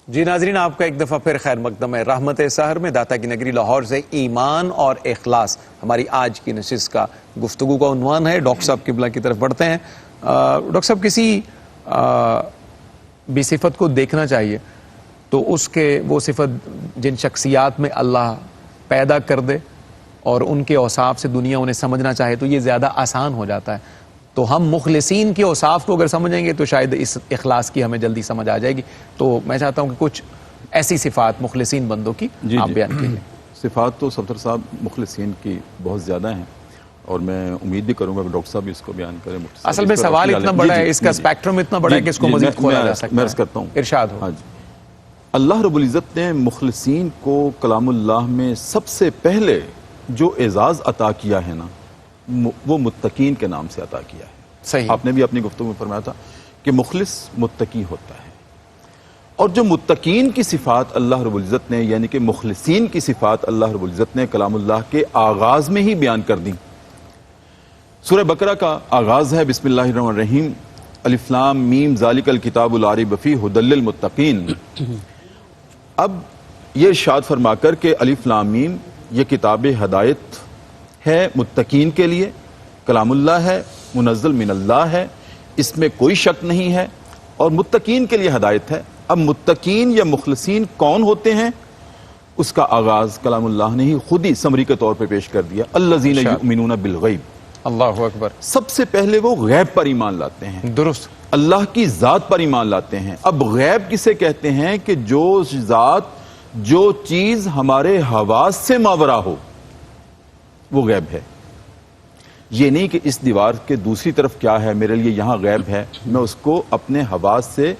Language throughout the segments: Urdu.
جی ناظرین، آپ کا ایک دفعہ پھر خیر مقدم ہے رحمت سحر میں داتا کی نگری لاہور سے ایمان اور اخلاص ہماری آج کی نشست کا گفتگو کا عنوان ہے۔ ڈاکٹر صاحب قبلہ کی طرف بڑھتے ہیں۔ ڈاکٹر صاحب، کسی بھی صفت کو دیکھنا چاہیے تو اس کے وہ صفت جن شخصیات میں اللہ پیدا کر دے اور ان کے اوصاف سے دنیا انہیں سمجھنا چاہے تو یہ زیادہ آسان ہو جاتا ہے۔ تو ہم مخلصین کے اوصاف کو اگر سمجھیں گے تو شاید اس اخلاص کی ہمیں جلدی سمجھ آ جائے گی۔ تو میں چاہتا ہوں کہ کچھ ایسی صفات مخلصین بندوں کی آپ بیان کیجیے۔ صفات تو صفدر صاحب مخلصین کی بہت زیادہ ہیں، اور میں امید بھی کروں گا کہ ڈاکٹر صاحب اس کو بیان کریں۔ اصل میں سوال اتنا بڑا ہے، اس کا اسپیکٹرم اتنا بڑا ہے کہ اس کو مزید کھولا جا سکتا ہے۔ میں عرض کرتا ہوں، ارشاد ہو۔ ہاں جی، اللہ رب العزت نے مخلصین کو کلام اللہ میں سب سے پہلے جو اعزاز عطا کیا ہے نا، وہ متقین کے نام سے عطا کیا ہے۔ صحیح، آپ نے بھی اپنی گفتگو میں فرمایا تھا کہ مخلص متقی ہوتا ہے، اور جو متقین کی صفات اللہ رب العزت نے، یعنی کہ مخلصین کی صفات اللہ رب العزت نے کلام اللہ کے آغاز میں ہی بیان کر دیں۔ سورہ بقرہ کا آغاز ہے بسم اللہ الرحمن الرحیم، الف لام میم ذالک الکتاب لا ریب فیہ ھدی للمتقین۔ اب یہ ارشاد فرما کر کہ الف لام میم یہ کتاب ہدایت ہے متقین کے لیے، کلام اللہ ہے، منزل من اللہ ہے، اس میں کوئی شک نہیں ہے، اور متقین کے لیے ہدایت ہے۔ اب متقین یا مخلصین کون ہوتے ہیں، اس کا آغاز کلام اللہ نے ہی خود ہی سمری کے طور پہ پیش کر دیا۔ الذین یؤمنون بالغیب، اللہ اکبر۔ سب سے پہلے وہ غیب پر ایمان لاتے ہیں، درست، اللہ کی ذات پر ایمان لاتے ہیں۔ اب غیب کسے کہتے ہیں کہ جو ذات، جو چیز ہمارے حواس سے ماورا ہو، وہ غیب ہے۔ یہ نہیں کہ اس دیوار کے دوسری طرف کیا ہے میرے لیے یہاں غیب ہے، میں اس کو اپنے حواس سے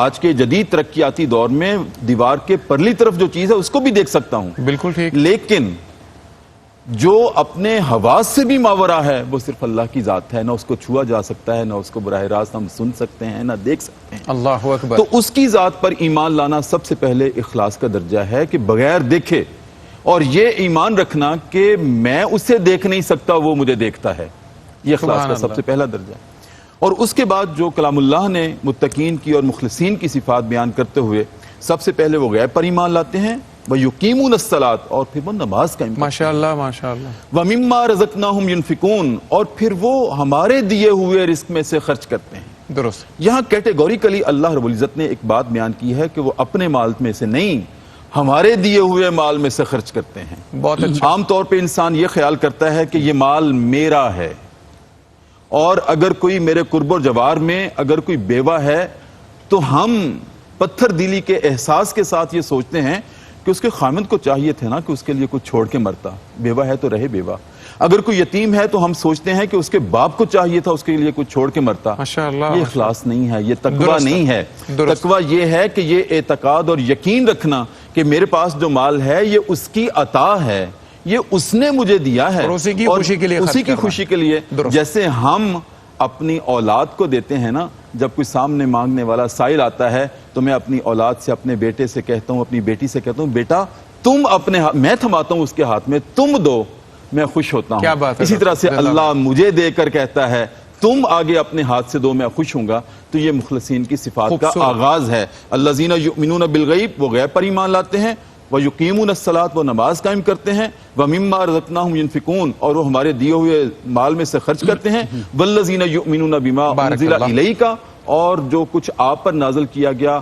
آج کے جدید ترقیاتی دور میں دیوار کے پرلی طرف جو چیز ہے اس کو بھی دیکھ سکتا ہوں، بالکل ٹھیک۔ لیکن جو اپنے حواس سے بھی ماورا ہے وہ صرف اللہ کی ذات ہے، نہ اس کو چھوا جا سکتا ہے، نہ اس کو براہ راست ہم سن سکتے ہیں، نہ دیکھ سکتے ہیں۔ اللہ اکبر۔ تو اس کی ذات پر ایمان لانا سب سے پہلے اخلاص کا درجہ ہے کہ بغیر دیکھے، اور یہ ایمان رکھنا کہ میں اسے دیکھ نہیں سکتا، وہ مجھے دیکھتا ہے، یہ اخلاص کا سب سے پہلا درجہ ہے۔ اور اس کے بعد جو کلام اللہ نے متقین کی اور مخلصین کی صفات بیان کرتے ہوئے سب سے پہلے وہ غیب پر ایمان لاتے ہیں، وَيُقِيمُونَ الصَّلَاةَ، اور پھر وہ نماز قائم کرتے ہیں، ماشاءاللہ ماشاءاللہ، وَمِمَّا رَزَقْنَاهُمْ يُنْفِقُونَ، اور پھر وہ ہمارے دیے ہوئے رزق میں سے خرچ کرتے ہیں۔ درست۔ یہاں کیٹیگوریکلی اللہ رب العزت نے ایک بات بیان کی ہے کہ وہ اپنے مال میں سے نہیں، ہمارے دیے ہوئے مال میں سے خرچ کرتے ہیں۔ بہت اچھا۔ عام طور پہ انسان یہ خیال کرتا ہے کہ یہ مال میرا ہے، اور اگر کوئی میرے قرب و جوار میں اگر کوئی بیوہ ہے تو ہم پتھر دلی کے احساس کے ساتھ یہ سوچتے ہیں کہ اس کے خامند کو چاہیے تھے نا کہ اس کے لیے کچھ چھوڑ کے مرتا، بیوہ ہے تو رہے بیوہ۔ اگر کوئی یتیم ہے تو ہم سوچتے ہیں کہ اس کے باپ کو چاہیے تھا اس کے لیے کچھ چھوڑ کے مرتا۔ ماشاءاللہ، یہ اخلاص نہیں ہے، یہ تقوی درست، نہیں ہے۔ درست۔ تقوی یہ ہے کہ یہ اعتقاد اور یقین رکھنا کہ میرے پاس جو مال ہے یہ اس کی عطا ہے، یہ اس نے مجھے دیا ہے، اور اسی کی خوشی کے لیے اسی کی خوشی کے لیے۔ جیسے ہم اپنی اولاد کو دیتے ہیں نا، جب کوئی سامنے مانگنے والا سائل آتا ہے تو میں اپنی اولاد سے، اپنے بیٹے سے کہتا ہوں، اپنی بیٹی سے کہتا ہوں، بیٹا تم اپنے ہاتھ، میں تھماتا ہوں اس کے ہاتھ میں، تم دو، میں خوش ہوتا ہوں۔ کیا بات ہے۔ اسی طرح سے اللہ مجھے دے کر کہتا ہے تم آگے اپنے ہاتھ سے دو، میں خوش ہوں گا۔ تو یہ مخلصین کی صفات کا آغاز ہے۔ الذین یؤمنون بالغیب، وہ غیب پر ایمان لاتے ہیں، وَيُقِيمُونَ الصَّلَاةَ، وہ نماز قائم کرتے ہیں، وَمِمَّا رَزَقْنَاهُمْ يُنْفِقُونَ، اور وہ ہمارے دیے ہوئے مال میں سے خرچ کرتے ہیں، وَالَّذِينَ يُؤْمِنُونَ بِمَا أُنزِلَ إِلَيْكَ، اور جو کچھ آپ پر نازل کیا گیا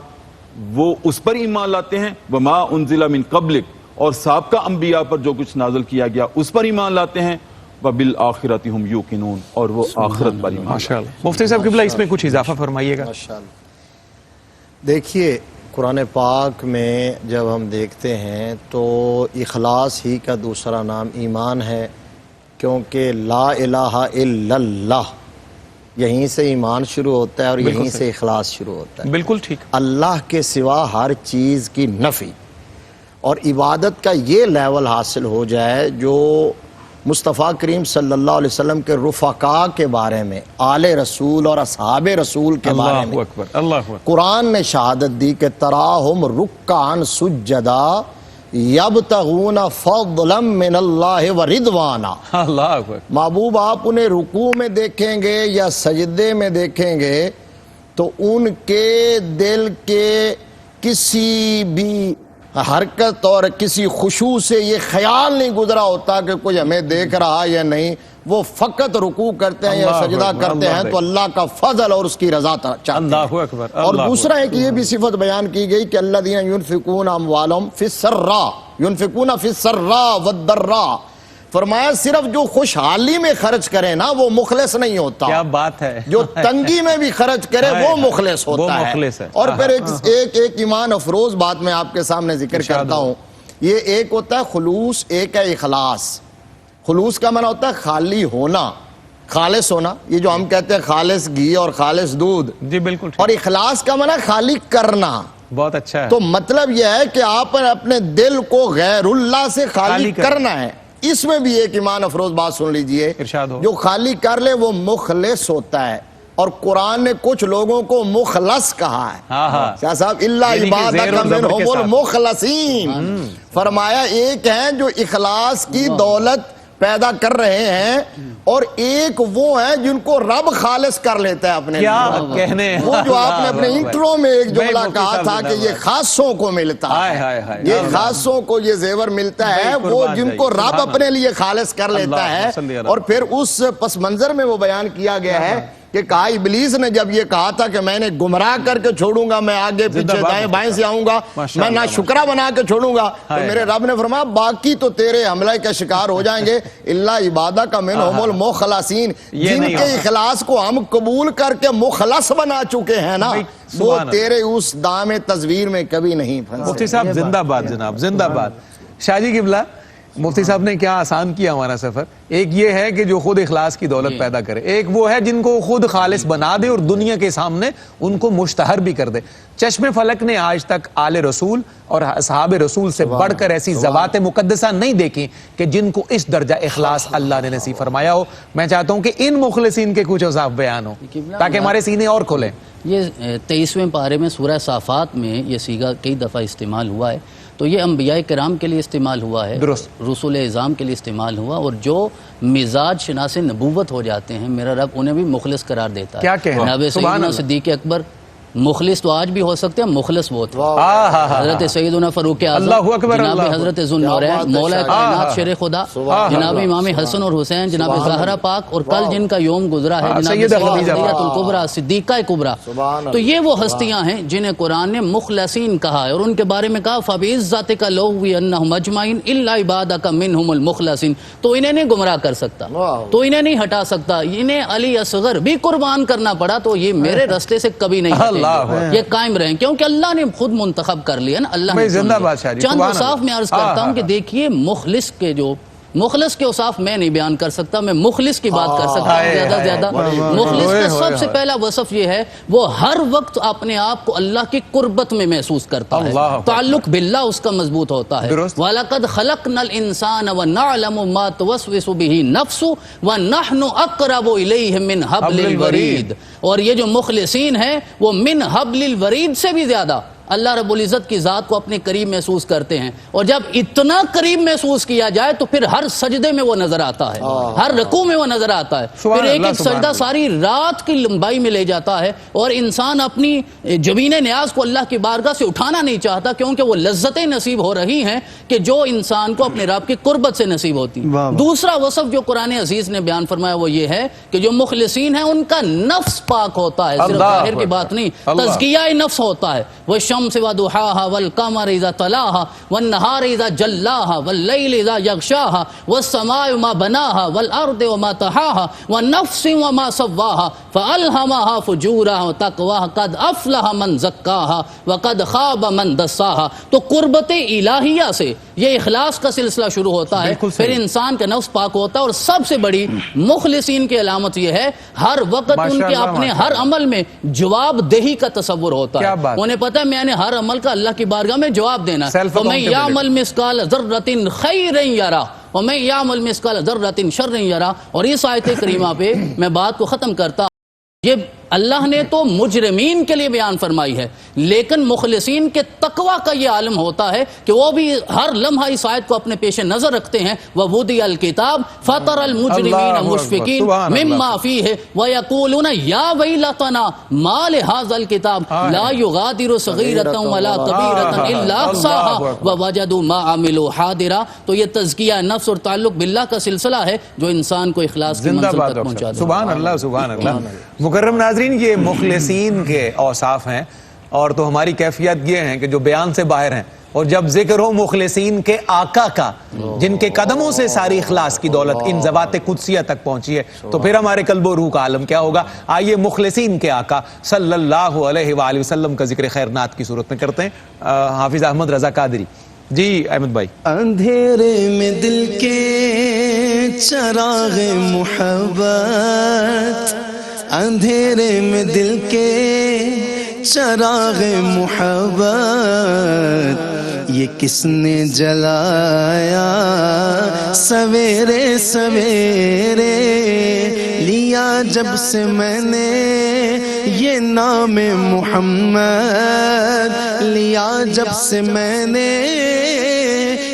وہ اس پر ایمان لاتے ہیں، وَمَا أُنزِلَ مِن قَبْلِكَ، اور سابقہ انبیاء پر جو کچھ نازل کیا گیا اس پر ایمان لاتے ہیں، وَبِالْآخِرَةِ هُمْ يُوقِنُونَ، اور وہ آخرت پر ایمان لاتے ہیں۔ مفتی صاحب قبلہ اس میں کچھ اضافہ فرمائیے گا۔ دیکھیے قرآن پاک میں جب ہم دیکھتے ہیں تو اخلاص ہی کا دوسرا نام ایمان ہے، کیونکہ لا الہ الا اللہ یہیں سے ایمان شروع ہوتا ہے اور یہیں سے اخلاص شروع ہوتا ہے۔ بالکل ٹھیک۔ اللہ کے سوا ہر چیز کی نفی اور عبادت کا یہ لیول حاصل ہو جائے جو مصطفیٰ کریم صلی اللہ علیہ وسلم کے رفقاء کے بارے میں، آل رسول اور اصحاب رسول کے بارے میں اللہ اکبر، قرآن نے شہادت دی کہ تراہم رکعن سجدا یبتغون فضلا من اللہ ورضوانا۔ اللہ اکبر۔ محبوب آپ انہیں رکوع میں دیکھیں گے یا سجدے میں دیکھیں گے تو ان کے دل کے کسی بھی حرکت اور کسی خشوع سے یہ خیال نہیں گزرا ہوتا کہ کوئی ہمیں دیکھ رہا یا نہیں. وہ فقط رکوع کرتے ہیں یا اللہ سجدہ اکبر، کرتے اللہ ہیں تو اللہ کا فضل اور اس کی رضا چاہتے ہیں. اللہ اکبر. اور اللہ دوسرا ہے اکبر. کہ یہ بھی صفت بیان کی گئی کہ الذین ينفقون اموالهم فی السراء ينفقون فی السراء والضراء. فرمایا صرف جو خوشحالی میں خرچ کرے نا وہ مخلص نہیں ہوتا. کیا بات ہے. جو تنگی میں بھی خرچ کرے وہ مخلص ہوتا وہ مخلص ہے. اور پھر ایک ایمان افروز بات میں آپ کے سامنے ذکر کرتا ہوں. یہ ایک ہوتا ہے خلوص، ایک ہے اخلاص. خلوص کا معنی ہوتا ہے خالی ہونا، خالص ہونا. یہ جو ہم کہتے ہیں خالص گھی اور خالص دودھ. جی بالکل. اور اخلاص کا معنی خالی کرنا. بہت اچھا ہے. تو مطلب یہ ہے کہ آپ اپنے دل کو غیر اللہ سے خالی کرنا ہے. اس میں بھی ایک ایمان افروز بات سن لیجئے. ارشاد ہو. جو خالی کر لے وہ مخلص ہوتا ہے. اور قرآن نے کچھ لوگوں کو مخلص کہا ہے. شاہ صاحب اللہ عبادک منہم المخلصین. فرمایا ایک ہیں جو اخلاص کی دولت پیدا کر رہے ہیں اور ایک وہ ہیں جن کو رب خالص کر لیتا ہے اپنے لیے. وہ جو آپ نے اپنے انٹرو میں ایک جملہ کہا تھا کہ یہ خاصوں کو ملتا ہے، یہ خاصوں کو یہ زیور ملتا ہے، وہ جن کو رب اپنے لیے خالص کر لیتا ہے. اور پھر اس پس منظر میں وہ بیان کیا گیا ہے کہ کہا ابلیس نے جب یہ کہا تھا کہ میں نے گمراہ کر کے چھوڑوں گا، میں آگے پیچھے دائیں بائیں سے آؤں گا، میں نہ شکرہ بنا کے چھوڑوں گا، تو میرے رب نے فرمایا باقی تو تیرے حملے کے شکار ہو جائیں گے. اللہ عبادک منہم المخلصین. جن کے اخلاص کو ہم قبول کر کے مخلص بنا چکے ہیں نا، وہ تیرے اس دام تزویر میں کبھی نہیں پھنسے. مفتی صاحب زندہ باد جناب، زندہ باد. شاہ جی قبلہ، مفتی صاحب نے کیا آسان کیا ہمارا سفر. ایک یہ ہے کہ جو خود اخلاص کی دولت پیدا کرے، ایک وہ ہے جن کو خود خالص بنا دے اور دنیا کے سامنے ان کو مشتہر بھی کر دے. چشم فلک نے آج تک آل رسول اور اصحاب رسول سے بڑھ کر ایسی ذوات مقدسہ نہیں دیکھی کہ جن کو اس درجہ اخلاص اللہ نے نصیب فرمایا ہو. میں چاہتا ہوں کہ ان مخلصین کے کچھ اوصاف بیان ہو تاکہ ہمارے سینے اور کھلیں. یہ 23ویں پارے میں سورہ صافات میں یہ صیغہ کئی دفعہ استعمال ہوا ہے. تو یہ انبیاء کرام کے لیے استعمال ہوا ہے، رسول اعظام کے لیے استعمال ہوا، اور جو مزاج شناس نبوت ہو جاتے ہیں میرا رب انہیں بھی مخلص قرار دیتا ہے. کیا کہیں جناب سیدنا صدیق اکبر مخلص تو آج بھی ہو سکتے ہیں، مخلص وہ تھے. حضرت سیدنا فاروق اعظم، جناب حضرت ذوالنورین مولا کائنات شیر خدا، جناب امام حسن اور حسین، جناب زہرا پاک، اور کل جن کا یوم گزرا ہے جناب خدیجہ الکبریٰ صدیقہ کبریٰ. تو یہ وہ ہستیاں ہیں جنہیں قرآن نے مخلصین کہا ہے، اور ان کے بارے میں کہا فَبِعِزَّتِكَ لَأُغْوِيَنَّهُمْ أَجْمَعِينَ إِلَّا عِبَادَكَ مِنْهُمُ الْمُخْلَصِينَ. تو انہیں نہیں گمراہ کر سکتا، تو انہیں نہیں ہٹا سکتا. انہیں علی اصغر بھی قربان کرنا پڑا تو یہ میرے رستے سے کبھی نہیں ہٹیں گے، یہ قائم رہیں، کیونکہ اللہ نے خود منتخب کر لیا نا. اللہ نے چند اوصاف میں عرض کرتا ہوں کہ دیکھیے مخلص کے اوصاف میں نہیں بیان کر سکتا، میں مخلص کی بات کر سکتا ہوں زیادہ سے زیادہ. مخلص کا سب سے پہلا وصف یہ ہے وہ ہر وقت اپنے آپ کو اللہ کی قربت میں محسوس کرتا ہے، تعلق باللہ اس کا مضبوط ہوتا ہے. وَلَقَدْ خَلَقْنَا الْإِنسَانَ وَنَعْلَمُ مَا تُوَسْوِسُ بِهِ نَفْسُهُ وَنَحْنُ أَقْرَبُ إِلَيْهِ مِنْ حَبْلِ الْوَرِيدِ. اور یہ جو مخلصین ہیں وہ من حبل الورید سے بھی زیادہ اللہ رب العزت کی ذات کو اپنے قریب محسوس کرتے ہیں. اور جب اتنا قریب محسوس کیا جائے تو پھر ہر سجدے میں وہ نظر آتا ہے، ہر رکوع میں وہ نظر آتا ہے. پھر ایک ایک سجدہ ساری رات کی لمبائی میں لے جاتا ہے، اور انسان اپنی جبین نیاز کو اللہ کی بارگاہ سے اٹھانا نہیں چاہتا، کیونکہ وہ لذتیں نصیب ہو رہی ہیں کہ جو انسان کو اپنے رب کی قربت سے نصیب ہوتی. دوسرا وصف جو قرآن عزیز نے بیان فرمایا وہ یہ ہے کہ جو مخلصین ہیں ان کا نفس پاک ہوتا ہے، صرف ظاہر کی بات نہیں، تزکیہ نفس ہوتا ہے. وہ الشمس وضحاها والقمر اذا طلاها والنهار اذا جلاها والليل اذا يغشاها والسماء وما بناها والارض وما طحاها والنفس وما سواها فالهمها فجورها وتقواها قد افلح من زكاها وقد خاب من دساها. تو قربت الہیہ سے یہ اخلاص کا سلسلہ شروع ہوتا ہے، پھر انسان کا نفس پاک ہوتا ہے. اور سب سے بڑی مخلصین کی علامت یہ ہے ہر وقت ان کے اپنے ہر عمل میں جواب دہی کا تصور ہوتا ہے. انہیں پتہ ہے میں نے ہر عمل کا اللہ کی بارگاہ میں جواب دینا ہے. وَمَن يَعْمَلْ مِثْقَالَ ذَرَّةٍ خَيْرًا يَرَهُ وَمَن يَعْمَلْ مِثْقَالَ ذَرَّةٍ شَرًّا يَرَهُ. اور اس آیت کریمہ پہ میں بات کو ختم کرتا ہوں. یہ اللہ نے تو مجرمین کے لیے بیان فرمائی ہے، لیکن مخلصین کے تقوی کا یہ عالم ہوتا ہے کہ وہ بھی ہر لمحہ اس آیت کو اپنے پیش نظر رکھتے ہیں. وَوُضِعَ الْكِتَابُ فَتَرَى الْمُجْرِمِينَ مُشْفِقِينَ مِمَّا فِيهِ وَيَقُولُونَ يَا وَيْلَتَنَا مَا لِهَذَا الْكِتَابِ لَا يُغَادِرُ صَغِيرَةً وَلَا كَبِيرَةً إِلَّا أَحْصَاهَا وَوَجَدُوا مَا عَمِلُوا حَاضِرًا. تو یہ تزکیہ نفس اور تعلق باللہ کا سلسلہ ہے جو انسان کو اخلاص کی منزل تک پہنچا دے. سبحان اللہ سبحان اللہ. مکرم ناظرین، یہ مخلصین کے اوصاف ہیں، اور تو ہماری کیفیت یہ ہیں کہ جو بیان سے باہر ہیں، اور جب ذکر ہو مخلصین کے آقا کا جن کے قدموں سے ساری اخلاص کی دولت ان ذوات قدسیہ تک پہنچی ہے، تو پھر ہمارے قلب و روح کا عالم کیا ہوگا. آئیے مخلصین کے آقا صلی اللہ علیہ وآلہ وسلم کا ذکر خیرنات کی صورت میں کرتے ہیں. حافظ احمد رضا قادری. جی احمد بھائی. اندھیرے میں دل کے چراغ محبت، اندھیرے میں دل کے چراغ محبت، یہ کس نے جلایا سویرے سویرے، لیا جب سے میں نے یہ نام محمد، لیا جب سے میں نے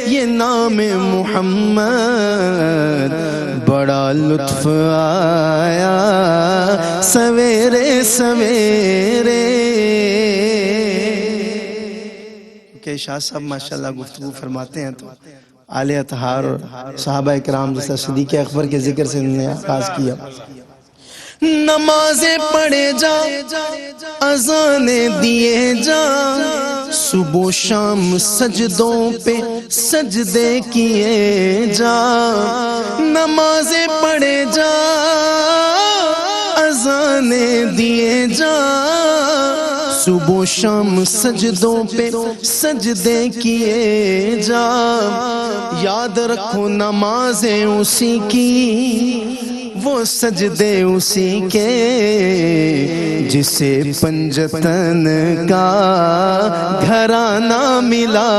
یہ نام محمد، بڑا لطف آیا سویرے سویرے. کہ شاہ صاحب ماشاءاللہ گفتگو فرماتے ہیں تو آل اطہار اور صحابہ کرام جیسا صدیق اکبر کے ذکر سے انہوں نے آغاز کیا. نمازیں پڑھے جا، اذانیں دیے جا، صبح و شام سجدوں پہ سجدے کیے جا، نمازیں پڑھے جا، اذانیں دیے جا، صبح و شام سجدوں پہ سجدے کیے جا. یاد رکھو نمازیں اسی کی، وہ سجدے اسی کے، جسے پنجتن کا گھرانہ ملا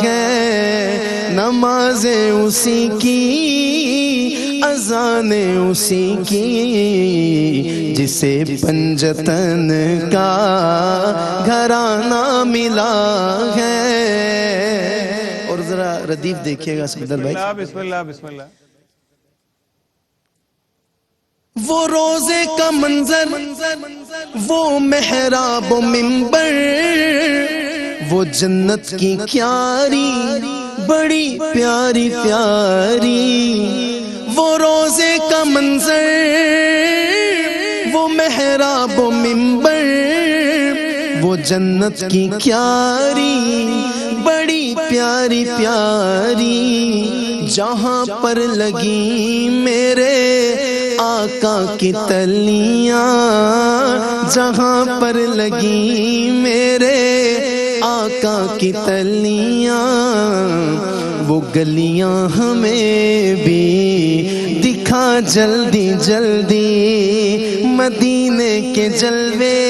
ہے. نمازیں اسی کی، اذانیں اسی کی، جسے پنجتن کا گھرانہ ملا ہے. اور ذرا ردیف دیکھیے گا صفدر بھائی. بسم اللہ بسم اللہ. وہ روزے کا منظر، وہ محراب و منبر، وہ جنت کی کیاری بڑی پیاری پیاری. وہ روزے کا منظر، وہ محراب و منبر، وہ جنت کی کیاری بڑی پیاری پیاری. جہاں پر لگی میرے آقا کی تلیاں، جہاں پر لگی میرے آقا کی تلیاں، وہ گلیاں ہمیں بھی دکھا جلدی جلدی. مدینے کے جلوے،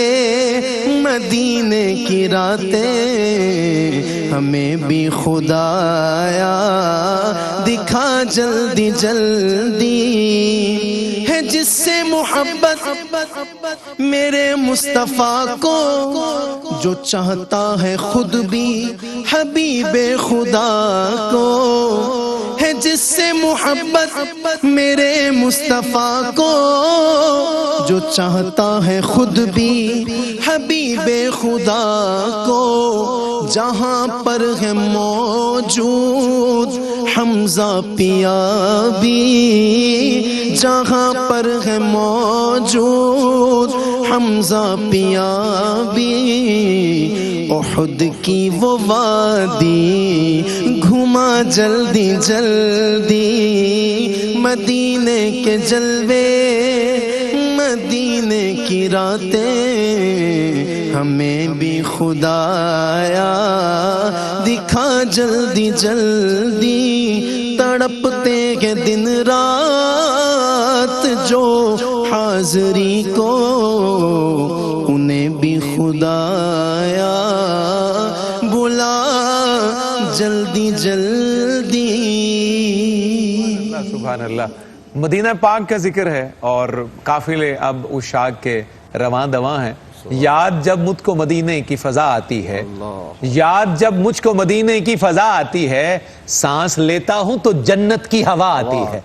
مدینے کی راتیں، ہمیں بھی خدایا دکھا جلدی جلدی. ہے جس سے محبت میرے مصطفیٰ کو، جو چاہتا ہے خود بھی حبیب خدا کو. ہے جس سے محبت میرے مصطفیٰ کو، جو چاہتا ہے خود بھی حبیب خدا کو. جہاں پر ہے موجود حمزہ پیا بھی، جہاں پر ہے موجود حمزہ پیا بھی، احد کی وہ وادی گھما جلدی جلدی. مدینے کے جلوے، مدینے کی راتیں، ہمیں بھی خدایا دکھا جلدی جلدی. تڑپتے ہیں دن رات جو حاضری کو، انہیں بھی خدایا بلا جلدی جلدی. سبحان اللہ. مدینہ پاک کا ذکر ہے اور قافلے اب عشاق کے رواں دواں ہیں. یاد جب مجھ کو مدینے کی فضا آتی ہے, یاد جب مجھ کو مدینے کی فضا آتی ہے, سانس لیتا ہوں تو جنت کی ہوا آتی ہے,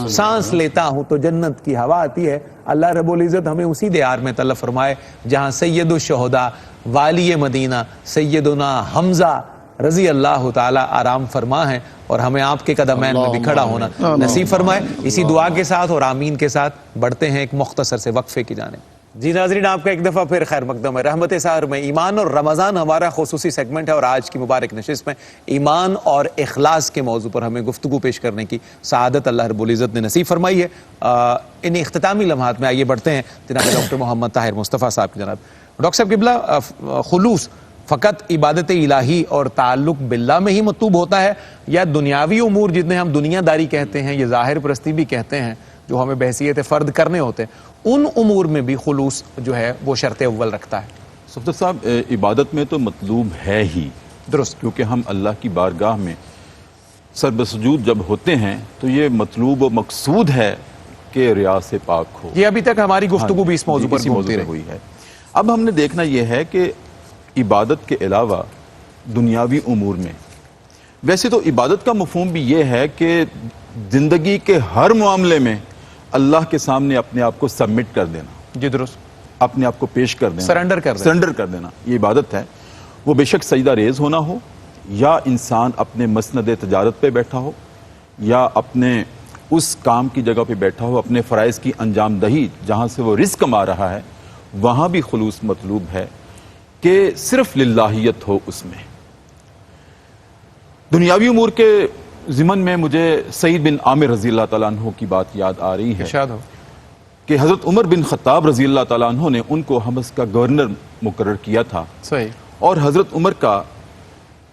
سانس لیتا ہوں تو جنت کی ہوا آتی ہے. اللہ رب العزت ہمیں اسی دیار میں طلب فرمائے جہاں سید الشہداء والی مدینہ سیدنا حمزہ رضی اللہ تعالی آرام فرما ہے, اور ہمیں آپ کے قدمین میں بھی کھڑا ہونا نصیب فرمائے. اسی دعا کے ساتھ اور آمین کے ساتھ بڑھتے ہیں ایک مختصر سے وقفے کی جانب. جی ناظرین, آپ کا ایک دفعہ پھر خیر مقدم ہے. رحمت سحر میں ایمان اور رمضان ہمارا خصوصی سیگمنٹ ہے, اور آج کی مبارک نشست میں ایمان اور اخلاص کے موضوع پر ہمیں گفتگو پیش کرنے کی سعادت اللہ رب العزت نے نصیب فرمائی ہے. ان اختتامی لمحات میں آئیے بڑھتے ہیں جناب ڈاکٹر محمد طاہر مصطفیٰ صاحب کی جناب. ڈاکٹر صاحب قبلہ, خلوص فقط عبادت الہی اور تعلق باللہ میں ہی مطلوب ہوتا ہے, یا دنیاوی امور جتنے ہم دنیا داری کہتے ہیں, یہ ظاہر پرستی بھی کہتے ہیں, جو ہمیں بحیثیت فرد کرنے ہوتے ہیں, ان امور میں بھی خلوص جو ہے وہ شرط اول رکھتا ہے؟ صفدر صاحب, عبادت میں تو مطلوب ہے ہی درست, کیونکہ ہم اللہ کی بارگاہ میں سر بسجود جب ہوتے ہیں تو یہ مطلوب و مقصود ہے کہ ریا سے پاک ہو. یہ ابھی تک ہماری گفتگو بھی اس موضوع پر گھومتی رہی ہوئی ہے. اب ہم نے دیکھنا یہ ہے کہ عبادت کے علاوہ دنیاوی امور میں, ویسے تو عبادت کا مفہوم بھی یہ ہے کہ زندگی کے ہر معاملے میں اللہ کے سامنے اپنے آپ کو سبمٹ کر دینا. جی درست, اپنے آپ کو پیش کر دینا, سرنڈر کر دینا, سرنڈر کر دینا, یہ عبادت ہے. وہ بے شک سجدہ ریز ہونا ہو, یا انسان اپنے مسند تجارت پہ بیٹھا ہو, یا اپنے اس کام کی جگہ پہ بیٹھا ہو, اپنے فرائض کی انجام دہی جہاں سے وہ رزق کما رہا ہے, وہاں بھی خلوص مطلوب ہے کہ صرف للہیت ہو اس میں. دنیاوی امور کے ضمن میں مجھے سعید بن عامر رضی اللہ تعالیٰ عنہ کی بات یاد آ رہی ہے ارشاد ہو. کہ حضرت عمر بن خطاب رضی اللہ تعالیٰ عنہ نے ان کو حمص کا گورنر مقرر کیا تھا. صحیح. اور حضرت عمر کا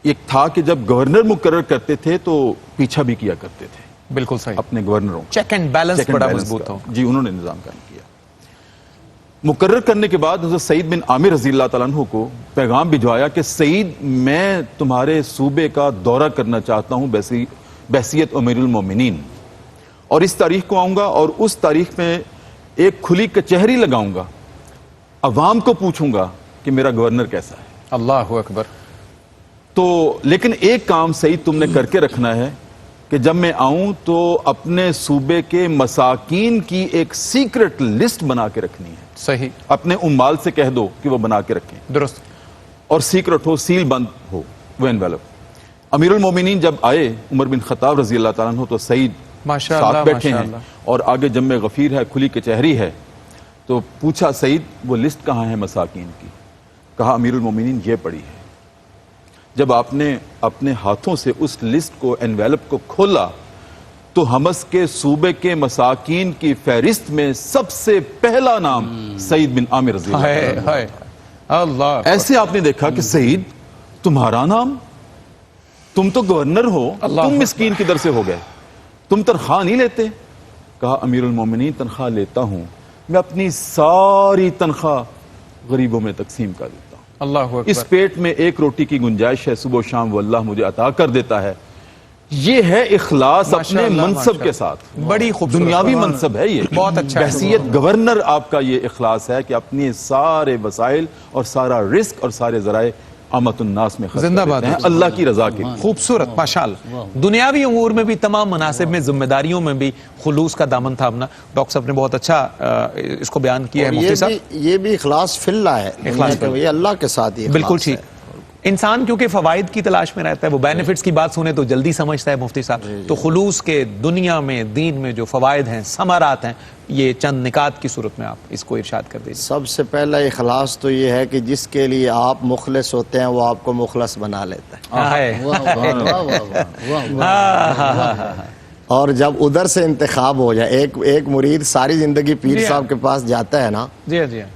ایک تھا کہ جب گورنر مقرر کرتے تھے تو پیچھا بھی کیا کرتے تھے. بالکل صحیح. اپنے گورنروں چیک اینڈ بیلنس بڑا مضبوط ہو. جی, انہوں نے نظام قائم کیا. مقرر کرنے کے بعد حضرت سعید بن عامر رضی اللہ تعالیٰ عنہ کو پیغام بھجوایا کہ سعید, میں تمہارے صوبے کا دورہ کرنا چاہتا ہوں بحیثیت امیر المومنین, اور اس تاریخ کو آؤں گا, اور اس تاریخ میں ایک کھلی کچہری لگاؤں گا, عوام کو پوچھوں گا کہ میرا گورنر کیسا ہے. اللہ اکبر. تو لیکن ایک کام سعید تم نے کر کے رکھنا ہے کہ جب میں آؤں تو اپنے صوبے کے مساکین کی ایک سیکرٹ لسٹ بنا کے رکھنی ہے. صحیح. اپنے عمال سے کہہ دو کہ وہ بنا کے رکھیں. درست. اور سیکرٹ ہو, سیل بند ہو وہ انویلپ. امیر المومنین جب آئے عمر بن خطاب رضی اللہ تعالیٰ عنہ تو سعید ساتھ بیٹھے ہیں, اور آگے جمع غفیر ہے, کھلی کچہری ہے. تو پوچھا سعید وہ لسٹ کہاں ہے مساکین کی؟ کہا امیر المومنین یہ پڑی ہے. جب آپ نے اپنے ہاتھوں سے اس لسٹ کو, انویلپ کو کھولا, تو حمص کے صوبے کے مساکین کی فہرست میں سب سے پہلا نام سعید بن عامر رضی اللہ عنہ. اللہ. ایسے آپ نے دیکھا کہ سعید تمہارا نام, تم تو گورنر ہو, تم مسکین کی در سے ہو گئے, تم تنخواہ نہیں لیتے؟ کہا امیر المومنین تنخواہ لیتا ہوں, میں اپنی ساری تنخواہ غریبوں میں تقسیم کر دیتا ہوں. اللہ اکبر. اس پیٹ میں ایک روٹی کی گنجائش ہے, صبح و شام وہ اللہ مجھے عطا کر دیتا ہے. یہ ہے اخلاص اپنے منصب کے ساتھ. بڑی خوبصورت دنیاوی منصب ہے یہ, بہت اچھا. بحیثیت گورنر آپ کا یہ اخلاص ہے کہ اپنے سارے وسائل اور سارا رزق اور سارے ذرائع عامت الناس میں خرچ کرتے ہیں اللہ کی رضا کے. خوبصورت ماشاءاللہ. دنیاوی امور میں بھی, تمام مناسب میں, ذمہ داریوں میں بھی خلوص کا دامن تھامنا. ڈاکٹر صاحب نے بہت اچھا اس کو بیان کیا ہے مفتی صاحب. یہ بھی اخلاص فی اللہ ہے, یہ اللہ کے ساتھ ہی. بالکل ٹھیک. انسان کیونکہ فوائد کی تلاش میں رہتا ہے, وہ بینیفٹس کی بات سنے تو جلدی سمجھتا ہے مفتی صاحب. تو خلوص کے دنیا میں, دین میں جو فوائد ہیں, ثمرات ہیں, یہ چند نکات کی صورت میں آپ اس کو ارشاد کر دیجیے. سب سے پہلا اخلاص تو یہ ہے کہ جس کے لیے آپ مخلص ہوتے ہیں وہ آپ کو مخلص بنا لیتا ہے. اور جب ادھر سے انتخاب ہو جائے, ایک مرید ساری زندگی پیر صاحب کے پاس جاتا ہے نا,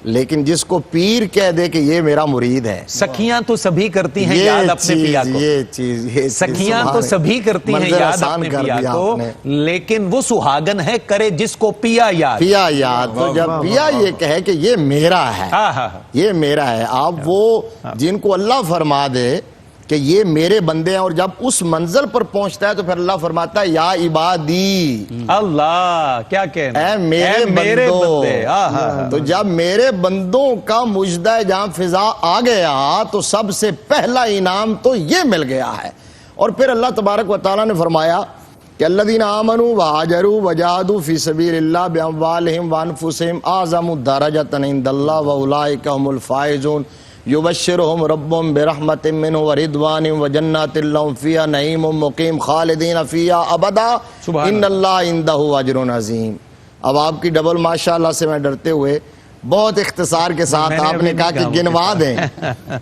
لیکن جس کو پیر کہہ دے کہ یہ میرا مرید ہے. سکھیاں تو سبھی کرتی ہیں یاد اپنے پیا کو, یہ چیز سکھیاں تو سبھی کرتی ہیں یاد اپنے پیا کو, لیکن وہ سہاگن ہے کرے جس کو پیا یاد. پیا یاد. تو جب پیا یہ کہے کہ یہ میرا ہے, یہ میرا ہے, آپ وہ جن کو اللہ فرما دے کہ یہ میرے بندے ہیں، اور جب اس منزل پر پہنچتا ہے تو پھر اللہ فرماتا ہے یا عبادی، اللہ کیا کہنا، اے میرے بندے۔ تو جب میرے بندوں کا مجدہ جہاں فضا آ گیا تو سب سے پہلا انعام تو یہ مل گیا ہے۔ اور پھر اللہ تبارک و تعالیٰ نے فرمایا کہ الذین آمنوا وہاجروا وجاہدوا فی سبیل اللہ باموالہم وانفسہم اعظم درجۃ عند اللہ واولئک هم الفائزون یبشرہم ربہم برحمت منہ ورضوان وجنات لہم فیہا نعیم مقیم خالدین فیہا ابدا ان اللہ عندہ اجر عظیم۔ اب آپ کی ڈبل ماشاءاللہ سے میں ڈرتے ہوئے بہت اختصار کے ساتھ آپ نے کہا کہ گنوا دیں۔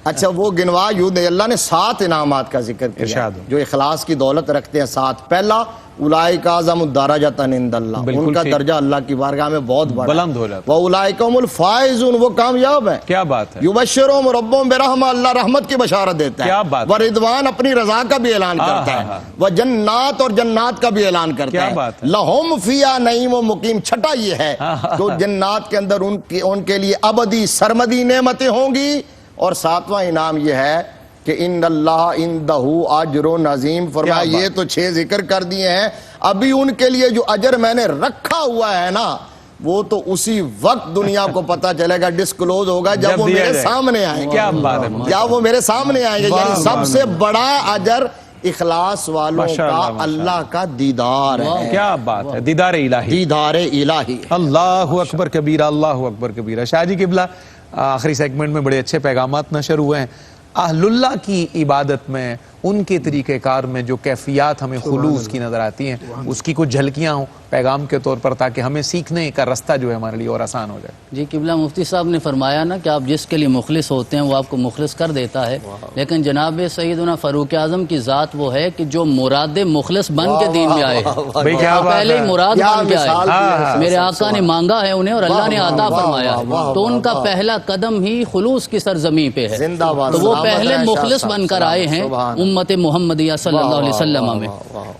اچھا وہ گنوا یوں دیں، اللہ نے 7 انعامات کا ذکر کیا جو اخلاص کی دولت رکھتے ہیں۔ 7 پہلا اولئک اعظم درجۃ عند اللہ، ان کا درجہ اللہ کی بارگاہ میں بہت بلند ہو جاتا ہے۔ واولئک هم الفائزون، وہ کامیاب ہیں۔ کیا بات ہے، یبشرہم ربہم برحمہ، اللہ رحمت کی بشارت دیتا ہے۔ کیا بات ہے، ورضوان اپنی رضا کا بھی اعلان کرتا ہے، وجنات اور جنات کا بھی اعلان کرتا ہے۔ لہم فیہا نعیم و مقیم، چھٹا یہ ہے تو جنات کے اندر ان کے لیے ابدی سرمدی نعمتیں ہوں گی۔ اور 7واں انعام یہ ہے کہ ان اللہ عندہ اجر عظیم، فرمایا یہ تو 6 ذکر کر دیے ہیں، ابھی ان کے لیے جو اجر میں نے رکھا ہوا ہے نا وہ تو اسی وقت دنیا کو پتا چلے گا، ڈسکلوز ہوگا جب وہ میرے سامنے آئیں گے۔ کیا بات ہے، جب وہ میرے سامنے آئیں گے، یعنی سب سے بڑا اجر اخلاص والوں کا اللہ کا دیدار ہے۔ کیا بات ہے، دیدار الہی، دیدار الہی۔ اللہ اکبر کبیرہ، اللہ اکبر کبیرہ۔ شاہ جی قبلہ آخری سیگمنٹ میں بڑے اچھے پیغامات نشر ہوئے ہیں۔ اہل اللہ کی عبادت میں، ان کے طریقہ کار میں جو کیفیات ہمیں خلوص کی نظر آتی ہیں، اس کی کچھ جھلکیاں ہوں پیغام کے طور پر، تاکہ ہمیں سیکھنے کا رستہ جو ہے ہمارے لیے اور آسان ہو جائے۔ جی قبلہ مفتی صاحب نے فرمایا نا کہ آپ جس کے لیے مخلص ہوتے ہیں وہ آپ کو مخلص کر دیتا ہے، لیکن جناب سیدنا فاروق اعظم کی ذات وہ ہے کہ جو مراد مخلص بن کے دین میں آئے، پہلے ہی مراد بن کے آئے، میرے آقا نے مانگا ہے انہیں اور اللہ نے عطا فرمایا ہے، تو ان کا پہلا قدم ہی خلوص کی سرزمین پہ ہے، تو وہ پہلے مخلص بن کر آئے ہیں امت محمدیہ صلی اللہ علیہ وسلم میں۔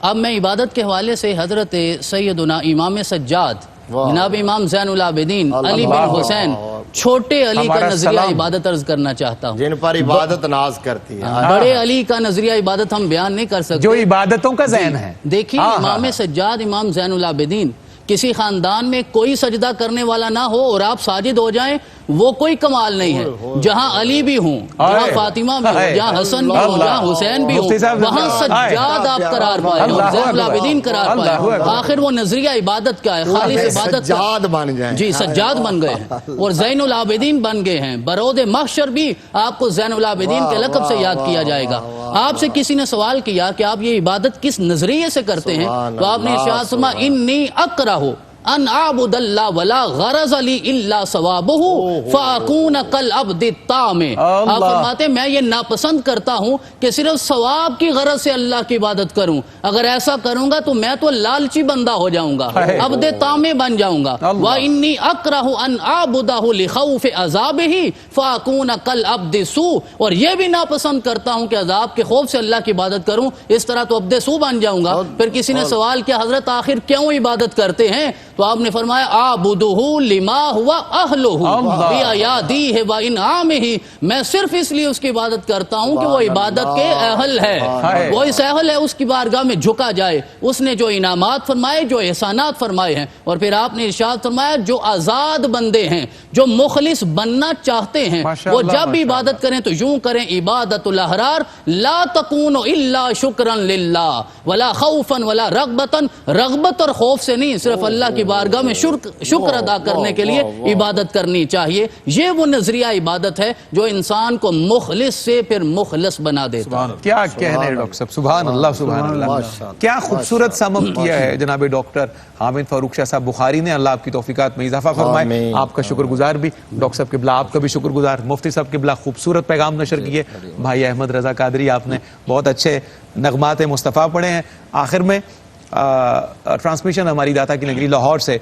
اب میں عبادت کے حوالے سے حضرت سیدنا امام سجاد جناب امام زین العابدین علی بن حسین چھوٹے علی کا نظریہ عبادت عرض کرنا چاہتا ہوں، جن پر عبادت ناز کرتی ہے۔ بڑے علی کا نظریہ عبادت ہم بیان نہیں کر سکتے، جو عبادتوں کا ذہن ہے۔ دیکھیے امام سجاد امام زین العابدین، کسی خاندان میں کوئی سجدہ کرنے والا نہ ہو اور آپ ساجد ہو جائیں وہ کوئی کمال نہیں ہے۔ جہاں علی بھی ہوں، جہاں فاطمہ بھی ہوں، جہاں حسن بھی ہوں، جہاں حسین بھی ہوں، وہاں سجاد آپ قرار پائے، زین العابدین قرار پائے۔ آخر وہ نظریہ عبادت کیا ہے؟ خالص عبادت سجاد بن جائیں، جی سجاد بن گئے ہیں اور زین العابدین بن گئے ہیں۔ برود محشر بھی آپ کو زین العابدین کے لقب سے یاد کیا جائے گا۔ آپ سے کسی نے سوال کیا کہ آپ یہ عبادت کس نظریے سے کرتے ہیں، تو آپ نے ارشاد فرمایا انی اکرہ ان اعبد اللہ ولا غرض لی الا ثوابہ فاکون کالعبد الطامع۔ آپ فرماتے ہیں میں یہ ناپسند کرتا ہوں کہ صرف ثواب کی غرض سے اللہ کی عبادت کروں، اگر ایسا کروں گا تو میں تو لالچی بندہ ہو جاؤں گا، عبد طامع بن جاؤں گا۔ وانی اکرہ ان اعبدہ لخوف عذابہ فاکون کالعبد السوء، اور یہ بھی ناپسند کرتا ہوں کہ عذاب کے خوف سے اللہ کی عبادت کروں، اس طرح تو عبد سوء بن جاؤں گا۔ پھر کسی نے سوال کیا حضرت آخر کیوں عبادت کرتے ہیں، تو آپ نے فرمایا اعبدہ لما ہوا اہلہ بیایادیہ و انعامہ، میں صرف اس لیے اس کی عبادت کرتا ہوں کہ وہ عبادت کے اہل ہے، وہ اس اہل ہے، اس کی بارگاہ میں جھکا جائے، اس نے جو انعامات فرمائے، جو احسانات فرمائے ہیں۔ اور پھر آپ نے ارشاد فرمایا جو آزاد بندے ہیں، جو مخلص بننا چاہتے ہیں، وہ جب بھی عبادت کریں تو یوں کریں عبادت الاحرار لا تکون الا شکرا للہ ولا خوفا ولا رغبتا، رغبت اور خوف سے نہیں، صرف اللہ کی بارگاہ میں شکر ادا کرنے کے لیے عبادت کرنی چاہیے۔ یہ وہ نظریہ عبادت ہے جو انسان کو مخلص سے پھر مخلص بنا دیتا ہے۔ کیا کہنے ڈاکٹر صاحب، سبحان اللہ سبحان اللہ، کیا خوبصورت سمم کیا ہے جناب ڈاکٹر حامد فاروق شاہ صاحب بخاری نے۔ اللہ آپ کی توفیقات میں اضافہ فرمائے، آپ کا شکر گزار بھی، ڈاکٹر صاحب قبلہ آپ کا بھی شکر گزار، مفتی صاحب قبلہ خوبصورت پیغام نشر کیے، بھائی احمد رضا قادری آپ نے بہت اچھے نغمات مصطفیٰ پڑھے ہیں۔ آخر میں ٹرانسمیشن ہماری داتا کی نگری لاہور سے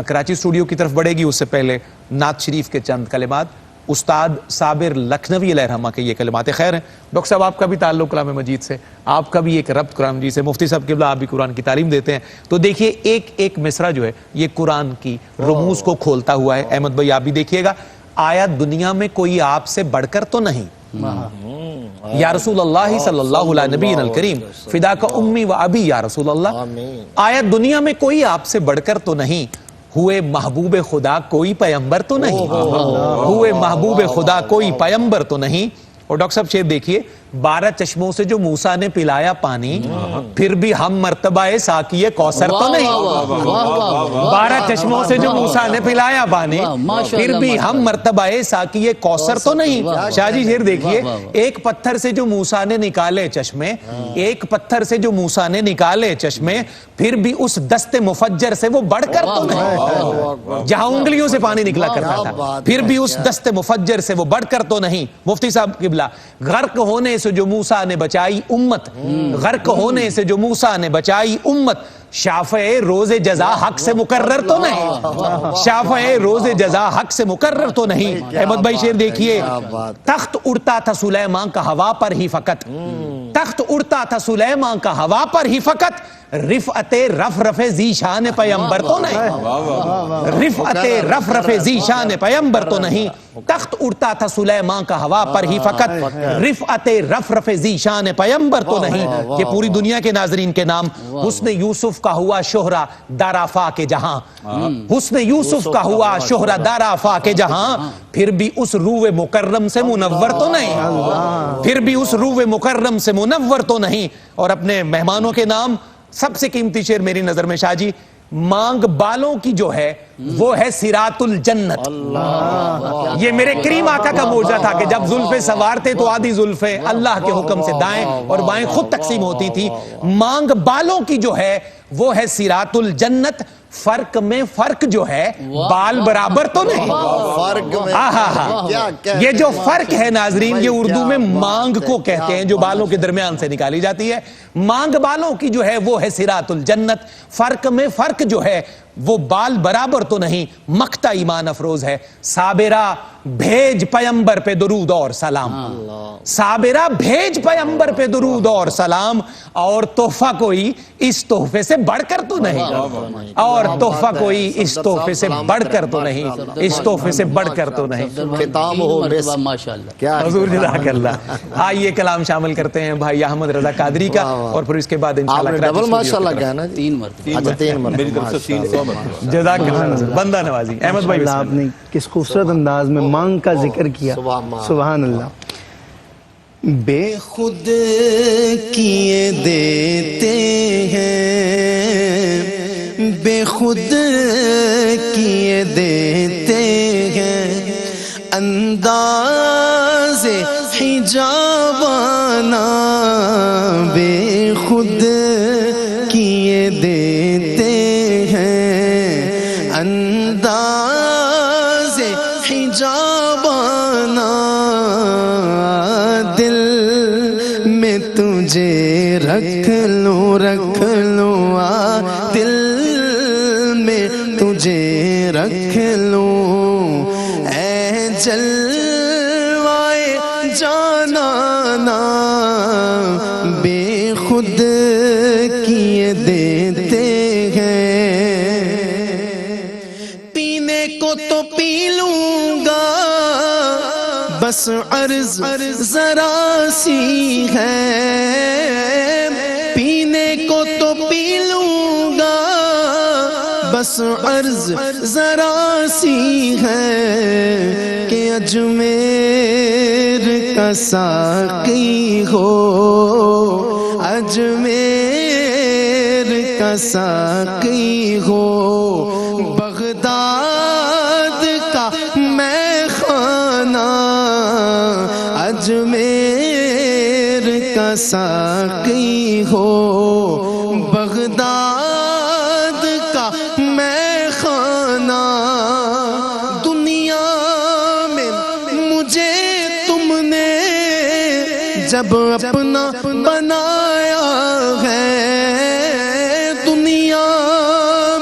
کراچی اسٹوڈیو کی طرف بڑھے گی، اس سے پہلے نعت شریف کے چند کلمات استاد صابر لکھنوی علیہ رحمہ کے یہ کلمات خیر ہیں۔ ڈاکٹر صاحب آپ کا بھی تعلق کلام مجید سے، آپ کا بھی ایک ربط قرآن مجید سے، مفتی صاحب قبلہ آپ بھی قرآن کی تعلیم دیتے ہیں، تو دیکھیے ایک ایک مصرع جو ہے یہ قرآن کی رموز کو کھولتا ہوا ہے۔ احمد بھائی آپ بھی دیکھیے گا، آیت دنیا میں کوئی آپ سے بڑھ کر تو نہیں، یا رسول اللہ صلی اللہ علیہ نبی الکریم فدا کا امی و ابی یا رسول اللہ. آیا دنیا میں کوئی آپ سے بڑھ کر تو نہیں, ہوئے محبوب خدا کوئی پیمبر تو نہیں, ہوئے محبوب خدا کوئی پیمبر تو نہیں. اور ڈاکٹر صاحب شیر دیکھیے, 12 چشموں سے جو موسیٰ نے پلایا پانی, پھر بھی ہم مرتبہ ساقی کوثر تو نہیں. 12 چشموں سے جو موسیٰ نے پلایا پانی, پھر بھی ہم مرتبہ ساقی کوثر تو نہیں. شاہ جی شیر دیکھیے, ایک پتھر سے جو موسیٰ نے نکالے چشمے, ایک پتھر سے جو موسیٰ نے نکالے چشمے, پھر بھی اس دست مفجر سے وہ بڑھ کر تو نہیں. جہاں انگلیوں سے پانی نکلا کرتا تھا, پھر بھی اس دست مفجر سے وہ بڑھ کر تو نہیں. مفتی صاحب قبلہ, غرق ہونے سے جو موسیٰ نے بچائی امت, غرق ہونے سے جو موسیٰ نے بچائی امت, شافع روز جزا حق سے مقرر تو نہیں. شافع روز جزا حق سے مقرر تو نہیں. احمد بھائی شیر دیکھیے, تخت اڑتا تھا سلیمان کا ہوا پر ہی فقط, تخت اڑتا تھا سلیمان کا ہوا پر ہی فقط, رفعت رف ذی شان پیمبر تو نہیں. رفعت رف ذی شان پیمبر تو نہیں. تخت اڑتا تھا سلیمان کا ہوا پر ہی فقط, رفعت رف ذی شان پیمبر تو نہیں. یہ پوری دنیا کے ناظرین کے نام. حسن یوسف کا ہوا شہرہ دار آفاق جہاں, حسن یوسف کا ہوا شہرہ دار آفاق جہاں, پھر بھی اس روح مکرم سے منور تو نہیں. پھر بھی اس روح مکرم سے منور تو نہیں. اور اپنے مہمانوں کے نام سب سے قیمتی شعر میری نظر میں شاہ جی, مانگ بالوں کی جو ہے وہ ہے صراط الجنت. یہ میرے کریم آقا کا معجزہ تھا کہ جب زلفیں سوار تھے تو آدھی زلفیں اللہ کے حکم سے دائیں اور بائیں خود تقسیم ہوتی تھی. مانگ بالوں کی جو ہے وہ ہے صراط الجنت. فرق میں فرق جو ہے بال برابر تو نہیں. یہ جو فرق ہے ناظرین, یہ اردو میں مانگ کو کہتے ہیں, جو بالوں کے درمیان سے نکالی جاتی ہے. مانگ بالوں کی جو ہے وہ ہے صراط الجنت. فرق میں فرق جو ہے وہ بال برابر تو نہیں. مقتا ایمان افروز ہے, صابرہ بھیج پیمبر پہ درود اور سلام. صابرہ بھیج پیمبر پہ درود اور سلام, اور تحفہ کوئی اس تحفے سے بڑھ کر تو نہیں. اور تحفہ کوئی اس تحفے سے بڑھ کر تو نہیں. اس تحفے سے بڑھ کر تو نہیں. خطاب ہو ماشاءاللہ. حضور جزاک اللہ. ہاں, یہ کلام شامل کرتے ہیں بھائی احمد رضا قادری کا, اور پھر اس کے بعد انشاءاللہ ڈبل ماشاءاللہ کہنا 3 مرتبہ. اچھا 3 میری طرف سے 300 جزاک اللہ. بندہ نوازی. احمد بھائی آپ نے کس خوبصورت انداز میں مانگ کا ذکر کیا. سبحان اللہ. بے خود کیے دیتے ہیں, بے خود کیے دیتے ہیں, انداز حجابانہ بے خود کیے دیتے ہیں, انداز حجابانہ دل میں تجھے رکھ لوں دل میں تجھے رکھ لوں, اے جلوائے جانانا بے خود کیے دیتے ہیں. پینے کو تو پی لوں گا بس عرض ذرا سی ہے, پینے کو تو پی لوں گا بس عرض ذرا سی ہے, کہ اجمیر کا ساقی ہو, اجمیر کا ساقی ہو, بغداد کا میں خانہ اجمیر کا ساقی ہو, بغداد کا میں خانہ. دنیا میں مجھے تم نے جب اپنا بنایا ہے, دنیا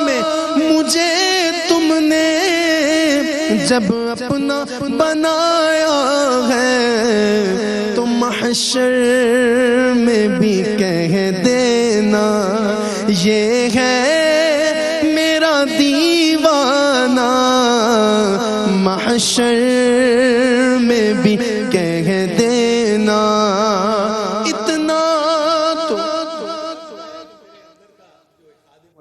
میں مجھے تم نے جب اپنا بنایا ہے, تو محشر میں بھی کہہ دینا یہ ہے میرا دیوانہ, محشر میں بھی کہہ دینا